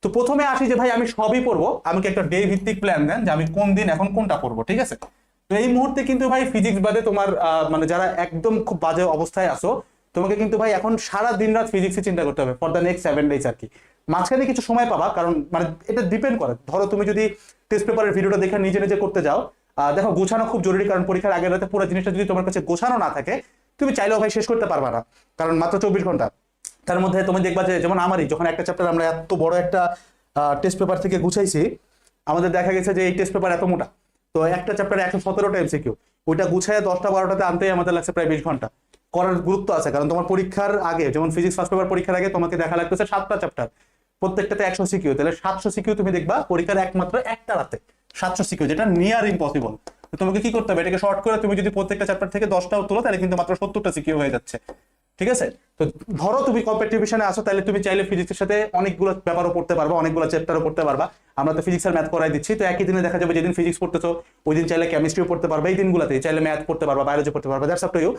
তো প্রথমে আসি যে ভাই আমি সবই পড়বো, আমাকে একটা ডে ভিত্তিক প্ল্যান দেন যে আমি কোন দিন এখন কোনটা পড়বো, ঠিক আছে? তো এই মুহূর্তে কিন্তু ভাই ফিজিক্স বাদে তোমার মানে যারা একদম খুব বাজে অবস্থায় আসো, তোমাকে কিন্তু ভাই এখন সারা দিন রাত ফিজিক্সে চিন্তা করতে হবে ফর দ্য নেক্সট 7 days আর কি। মাঝখানে কিছু সময় পাবা, কারণ মানে এটা ডিপেন্ড করে। ধরো তুমি যদি টেস্ট পেপারের ভিডিওটা দেখে নিজে নিজে করতে যাও, দেখো গোছানো খুব জরুরি, কারণ পরীক্ষার আগের রাতে পুরো জিনিসটা যদি তোমার কাছে গোছানো না থাকে, তুমি চাইলেও ভাই শেষ করতে পারবা না, কারণ মাত্র 24 ঘন্টা। তার মধ্যে তুমি দেখবা যে যেমন আমারই যখন একটা চ্যাপ্টার আমরা এত বড় একটা টেস্ট পেপার থেকে গুছাইছি, আমাদের দেখা গেছে যে এই টেস্ট পেপার এত মোটা, তো একটা চ্যাপ্টারে 117টা MCQ, ওইটা গুছায় 10টা 12টাতে আনতেই আমাদের লাগছে প্রায় 20 ঘন্টা। করার গুরুত্ব আছে, কারণ তোমার পরীক্ষার আগে যেমন ফিজিক্স ফার্স্ট পেপার পরীক্ষার আগে তোমাকে দেখা লাগতেছে 7টা চ্যাপ্টার, প্রত্যেকটাতে 100 সিকিউ, তাহলে 700 সিকিউ তুমি দেখবা পরীক্ষার একমাত্র একটা রাতে 700 সিকিউ, যেটা নিয়ার ইম্পসিবল। তোমাকে কি করতে হবে, এটাকে শর্ট করে তুমি যদি প্রত্যেকটা চ্যাপ্টার থেকে 10টাও তোলো, তাহলে কিন্তু মাত্র 70টা সিকিউ হয়ে যাচ্ছে, ঠিক আছে? তো ধরো তুমি কম্পিটিশনে আসো, তাহলে তুমি চাইলে ফিজিক্সের সাথে অনেকগুলো ব্যাপারও পড়তে পারবা, অনেকগুলো চ্যাপ্টারও পড়তে পারবা। আমরা তো ফিজিক্স আর ম্যাথ করাই দিচ্ছি, তো একই দিনে দেখা যাবে যেদিন ফিজিক্স পড়তেছো ওই দিন চাইলে কেমিস্ট্রিও পড়তে পারবে, এই দিনগুলোতে চাইলে ম্যাথ পড়তে পারবা, বায়োলজি পড়তে পারবা, দ্যাটস আপ টু ইউ।